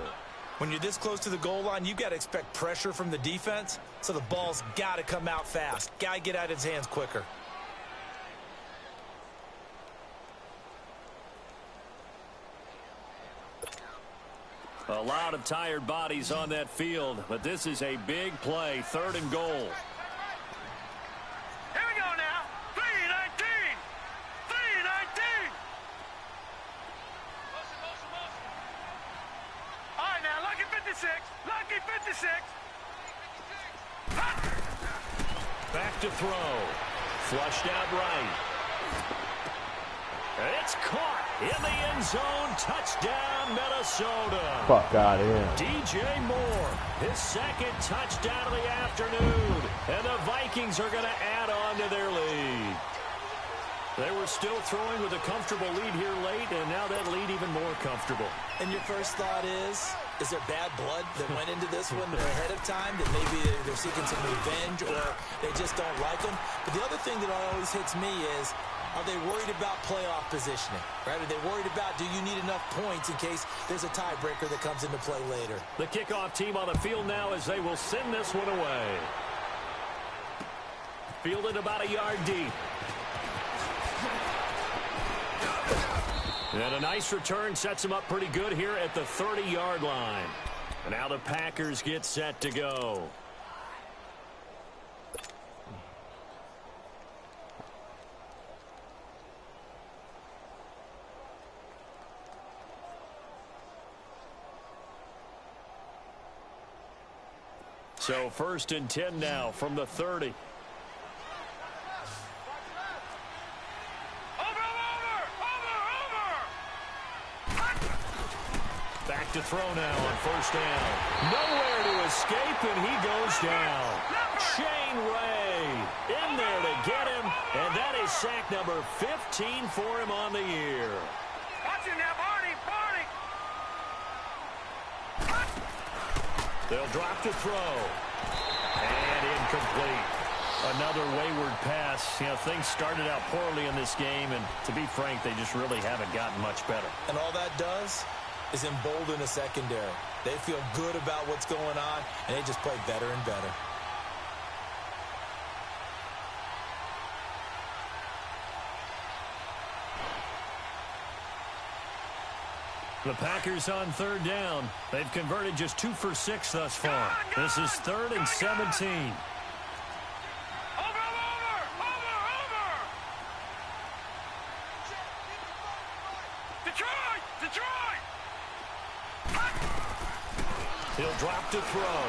When you're this close to the goal line, you've got to expect pressure from the defense, so the ball's got to come out fast. Got to get out of his hands quicker. A lot of tired bodies on that field, but this is a big play. 3rd and goal. Here we go now. 3-19. 3-19. All right, now, lucky 56. Lucky 56. Back to throw. Flushed out right. And it's caught. In the end zone, touchdown, Minnesota. Fuck out of here. DJ Moore, his second touchdown of the afternoon. And the Vikings are going to add on to their lead. They were still throwing with a comfortable lead here late, and now that lead even more comfortable. And your first thought is there bad blood that went into this one ahead of time, that maybe they're seeking some revenge or they just don't like them? But the other thing that always hits me is, are they worried about playoff positioning, right? Are they worried about, do you need enough points in case there's a tiebreaker that comes into play later? The kickoff team on the field now as they will send this one away. Fielded about a yard deep. And a nice return sets him up pretty good here at the 30-yard line. And now the Packers get set to go. So 1st and 10 now from the 30. Back to throw now on 1st down. Nowhere to escape, and he goes down. Shane Ray in there to get him, and that is sack number 15 for him on the year. Watch him now, Barney, Barney. They'll drop to throw. And incomplete. Another wayward pass. You know, things started out poorly in this game, and to be frank, they just really haven't gotten much better. And all that does is embolden a secondary. They feel good about what's going on, and they just play better and better. The Packers on 3rd down. They've converted just 2 for 6 thus far. This is 3rd and 17. He'll drop to throw.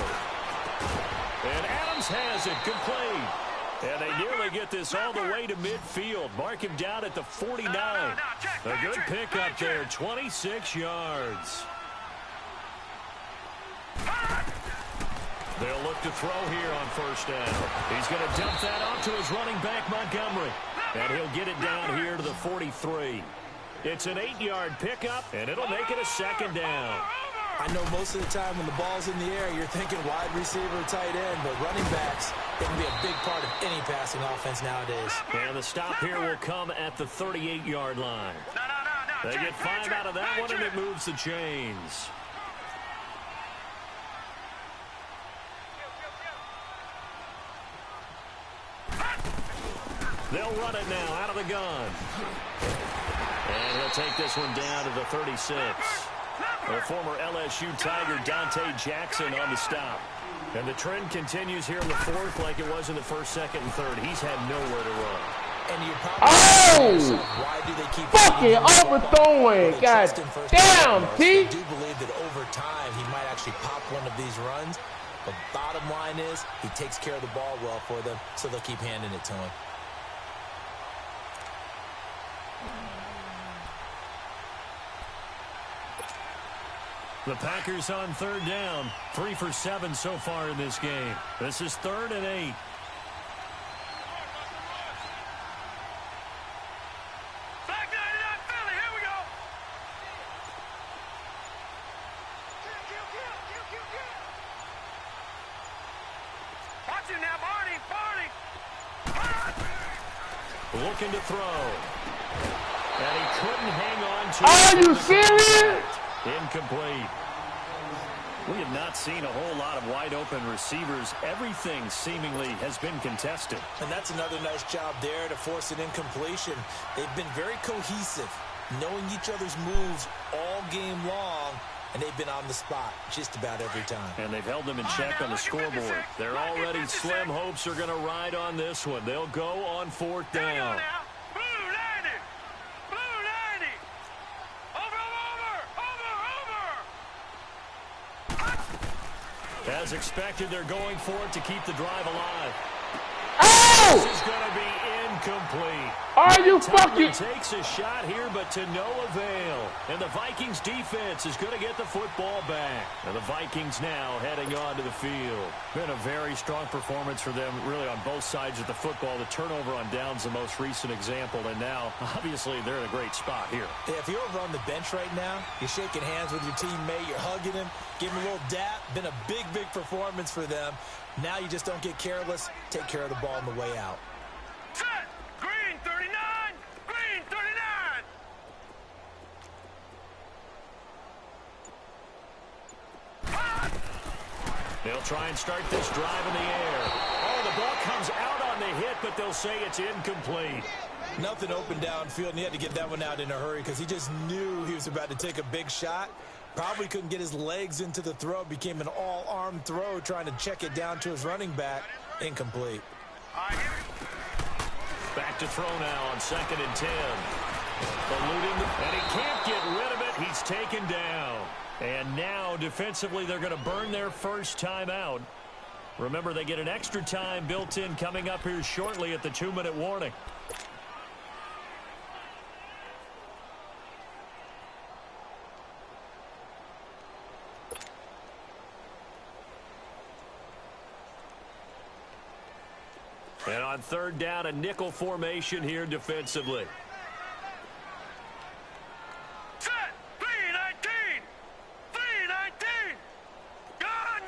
And Adams has it, complete. And they nearly get this all the way to midfield. Mark him down at the 49. A good pickup there, 26 yards. They'll look to throw here on 1st down. He's going to dump that off to his running back, Montgomery. And he'll get it down here to the 43. It's an 8-yard pickup, and it'll make it a 2nd down. I know most of the time when the ball's in the air, you're thinking wide receiver, tight end, but running backs, they can be a big part of any passing offense nowadays. And the stop here will come at the 38-yard line. They get 5 out of that one, and it moves the chains. They'll run it now out of the gun. And he'll take this one down to the 36. The former LSU Tiger Dante Jackson on the stop. And the trend continues here in the 4th like it was in the 1st, 2nd, and 3rd. He's had nowhere to run. And you probably why do they keep fucking overthrowing? God damn, T. I do believe that over time he might actually pop one of these runs. But bottom line is he takes care of the ball well for them, so they'll keep handing it to him. The Packers on 3rd down. 3 for 7 so far in this game. This is 3rd and 8. Back 99 Philly, here we go. Watch him now, Barney, Barney. Looking to throw. And he couldn't hang on to it. Are you serious? Incomplete. We have not seen a whole lot of wide-open receivers. Everything seemingly has been contested. And that's another nice job there to force an incompletion. They've been very cohesive, knowing each other's moves all game long, and they've been on the spot just about every time. And they've held them in check on the scoreboard. They're already slim hopes are going to ride on this one. They'll go on 4th down. As expected, they're going for it to keep the drive alive. Oh! This is going to be incomplete. Are you fucking... Takes a shot here, but to no avail. And the Vikings defense is going to get the football back. And the Vikings now heading onto the field. Been a very strong performance for them, really, on both sides of the football. The turnover on downs, the most recent example. And now, obviously, they're in a great spot here. Yeah, if you're over on the bench right now, you're shaking hands with your teammate, you're hugging him, giving him a little dap. Been a big, big performance for them. Now you just don't get careless. Take care of the ball on the way out. Set. Green 39. Green 39. Hot. They'll try and start this drive in the air. Oh, the ball comes out on the hit, but they'll say it's incomplete. Nothing open downfield, and he had to get that one out in a hurry because he just knew he was about to take a big shot. Probably couldn't get his legs into the throw. Became an all-arm throw trying to check it down to his running back. Incomplete. Back to throw now on 2nd and 10. Eluding, and he can't get rid of it. He's taken down. And now, defensively, they're going to burn their first time out. Remember, they get an extra time built in coming up here shortly at the 2-minute warning. And on 3rd down, a nickel formation here defensively. Set. 319. 319. Gone.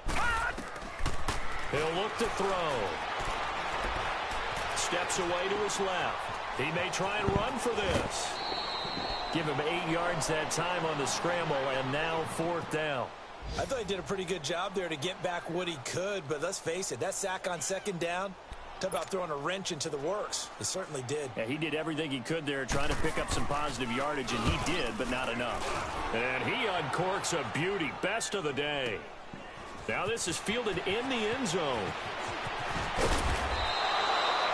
Hot. He'll look to throw. Steps away to his left. He may try and run for this. Give him 8 yards that time on the scramble, and now 4th down. I thought he did a pretty good job there to get back what he could, but let's face it, that sack on 2nd down, talk about throwing a wrench into the works. He certainly did. Yeah, he did everything he could there trying to pick up some positive yardage, and he did, but not enough. And he uncorks a beauty. Best of the day. Now this is fielded in the end zone.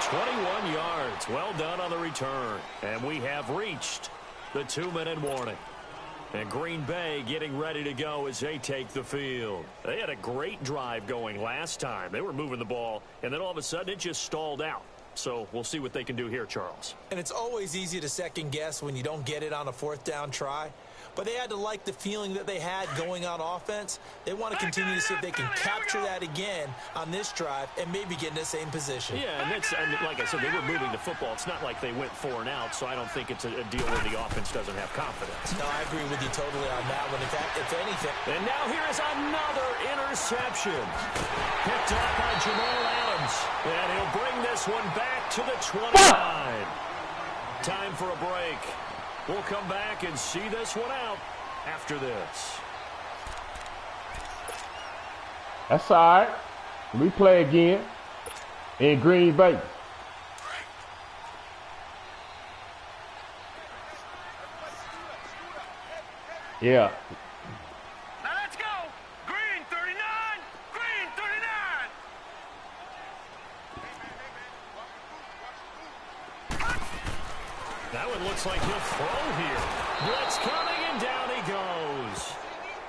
21 yards. Well done on the return. And we have reached the 2-minute warning. And Green Bay getting ready to go as they take the field. They had a great drive going last time. They were moving the ball, and then all of a sudden it just stalled out. So we'll see what they can do here, Charles. And it's always easy to second guess when you don't get it on a 4th down try. But they had to like the feeling that they had going on offense. They want to continue to see if they can capture that again on this drive and maybe get in the same position. Yeah, and that's, I mean, like I said, they were moving the football. It's not like they went 4 and out, so I don't think it's a deal where the offense doesn't have confidence. No, I agree with you totally on that one. In fact, if anything. And now here is another interception. Picked up by Jamal Adams. And he'll bring this one back to the 29. Time for a break. We'll come back and see this one out after this. That's all right. We play again in Green Bay. Yeah. Now let's go. Green 39. Green 39. That one looks like he'll throw here. Blitz coming, and down he goes.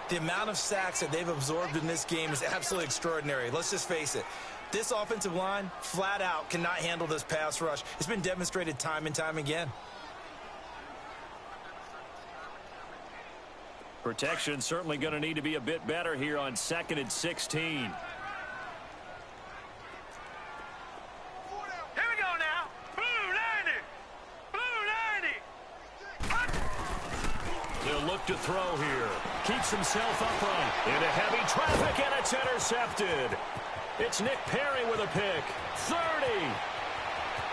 The amount of sacks that they've absorbed in this game is absolutely extraordinary. Let's just face it. This offensive line, flat out, cannot handle this pass rush. It's been demonstrated time and time again. Protection certainly going to need to be a bit better here on 2nd and 16. Here we go now. Blue 90. Blue 90. Hot. He'll look to throw here. Keeps himself upright. Into heavy traffic, and it's intercepted. It's Nick Perry with a pick. 30.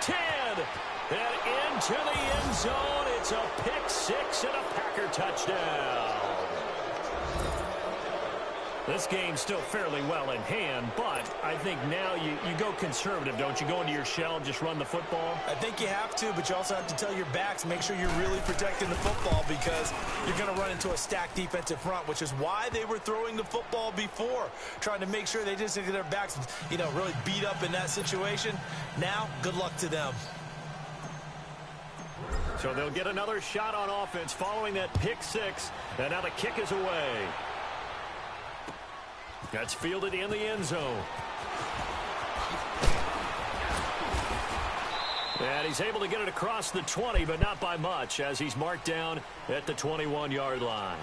10. And into the end zone. It's a pick 6 and a Packer touchdown. This game's still fairly well in hand, but I think now you go conservative, don't you? Go into your shell and just run the football? I think you have to, but you also have to tell your backs, make sure you're really protecting the football because you're going to run into a stacked defensive front, which is why they were throwing the football before, trying to make sure they just get their backs, really beat up in that situation. Now, good luck to them. So they'll get another shot on offense following that pick 6, and now the kick is away. That's fielded in the end zone. And he's able to get it across the 20, but not by much, as he's marked down at the 21-yard line.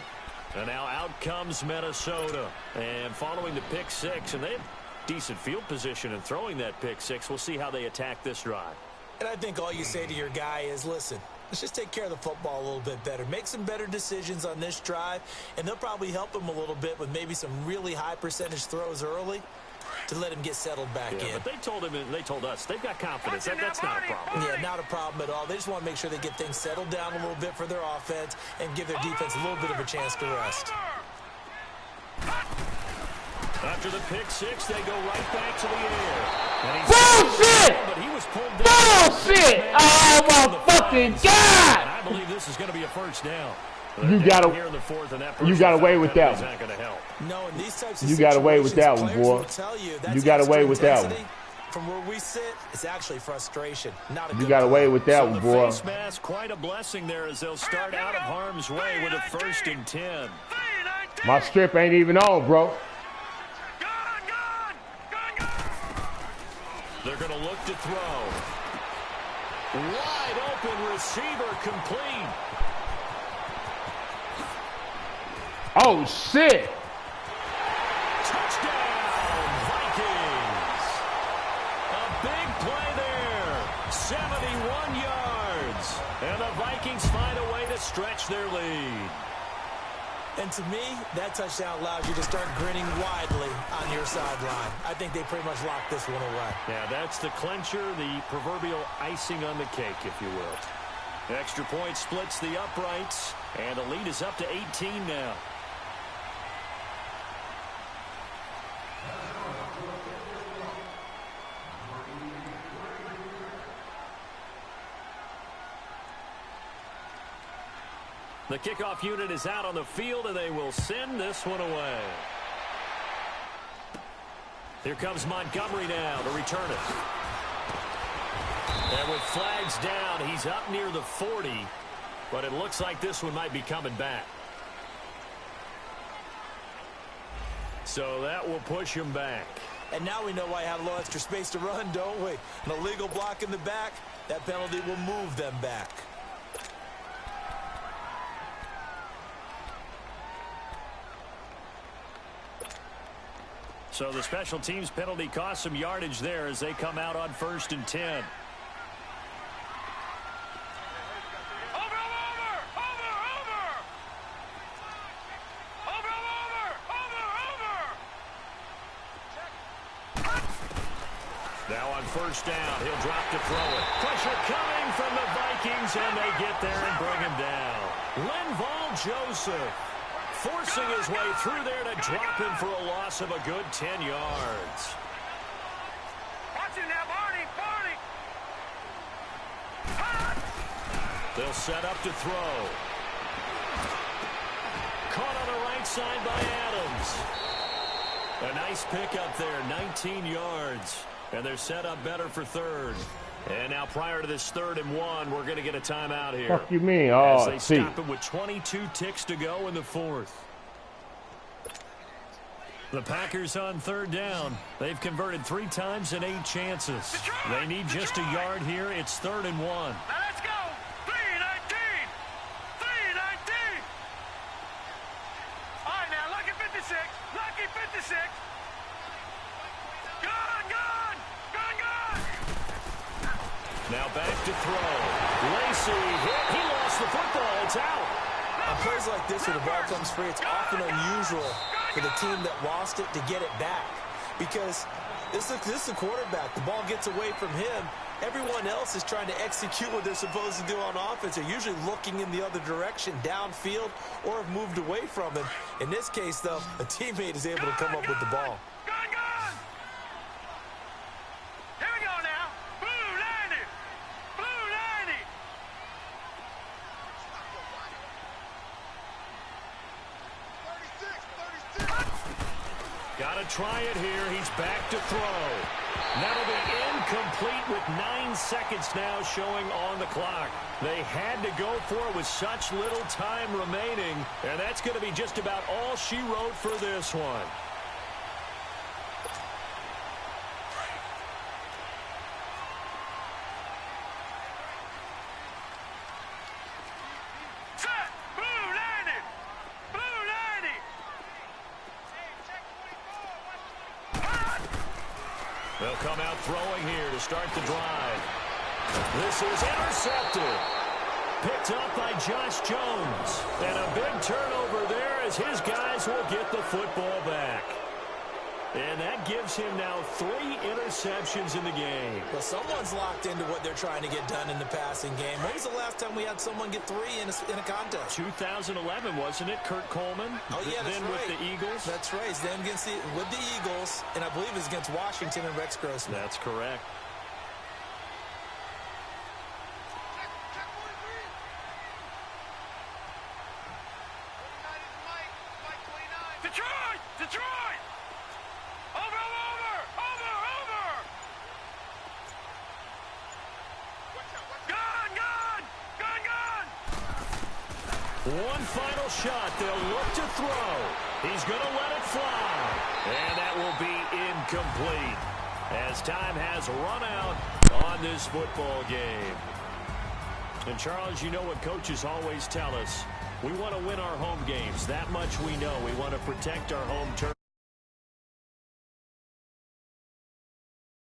And now out comes Minnesota. And following the pick six, and they have decent field position in throwing that pick six. We'll see how they attack this drive. And I think all you say to your guy is, listen, let's just take care of the football a little bit better. Make some better decisions on this drive, and they'll probably help him a little bit with maybe some really high percentage throws early to let him get settled back in. But they told him, and they told us, they've got confidence. That's not a problem. Yeah, not a problem at all. They just want to make sure they get things settled down a little bit for their offense and give their defense a little bit of a chance to rest. After the pick six, they go right back to the air. Bullshit! But he was pulled down. Bullshit! Oh, my fucking God! And I believe this is going to be a first down. You got away with that one. No, in these types of you got away with that one, boy. You got away with that one. From where we sit, it's actually frustration. Not a you got away with that one, boy. Face mask, quite a blessing there as they'll start out of harm's way with a 1st and 10. My strip ain't even on, bro. They're going to look to throw. Wide open receiver complete. Oh, shit. Touchdown, Vikings. A big play there. 71 yards. And the Vikings find a way to stretch their lead. And to me, that touchdown allows you to start grinning widely on your sideline. I think they pretty much locked this one away. Yeah, that's the clincher, the proverbial icing on the cake, if you will. Extra point splits the uprights, and the lead is up to 18 now. The kickoff unit is out on the field, and they will send this one away. Here comes Montgomery now to return it. And with flags down, he's up near the 40, but it looks like this one might be coming back. So that will push him back. And now we know why I have a little extra space to run, don't we? An illegal block in the back, that penalty will move them back. So the special teams penalty cost some yardage there as they come out on 1st and 10. Now on 1st down, he'll drop to throw it. Pressure coming from the Vikings, and they get there and bring him down. Linval Joseph forcing his way through there to drop him for a loss of a good 10 yards. Watch it now, Barney. They'll set up to throw. Caught on the right side by Adams. A nice pickup there, 19 yards. And they're set up better for 3rd. And now prior to this 3rd and 1, we're going to get a timeout here. Fuck you mean? Oh, as they stop him with 22 ticks to go in the 4th. The Packers on 3rd down. They've converted 3 times in 8 chances. They need just a yard here. It's 3rd and 1. Now let's go. 3-19. All right, now, lucky 56. Lucky 56. Now back to throw. Lacey hit. He lost the football. It's out. On plays like this where the ball comes free, it's often unusual for the team that lost it to get it back. Because this is the quarterback. The ball gets away from him. Everyone else is trying to execute what they're supposed to do on offense. They're usually looking in the other direction, downfield, or have moved away from him. In this case, though, a teammate is able to come up with the ball. Here we go now. Blue 90. Blue 90. Got to try it here. He's back to throw. That'll be incomplete with 9 seconds now showing on the clock. They had to go for it with such little time remaining, and that's going to be just about all she wrote for this one. come out throwing here to start the drive. This is intercepted. Picked up by Josh Jones. And a big turnover there as his guys will get the football back. And that gives him now 3 interceptions in the game. Well, someone's locked into what they're trying to get done in the passing game. When was the last time we had someone get 3 in a contest? 2011, wasn't it? Kurt Coleman? Oh, yeah, that's then right. with the Eagles? That's right. It's them with the Eagles, and I believe it was against Washington and Rex Grossman. That's correct. Detroit! Detroit! Over! Gun! One final shot. They'll look to throw. He's going to let it fly. And that will be incomplete as time has run out on this football game. And, Charles, you know what coaches always tell us. We want to win our home games. That much we know. We want to protect our home turf.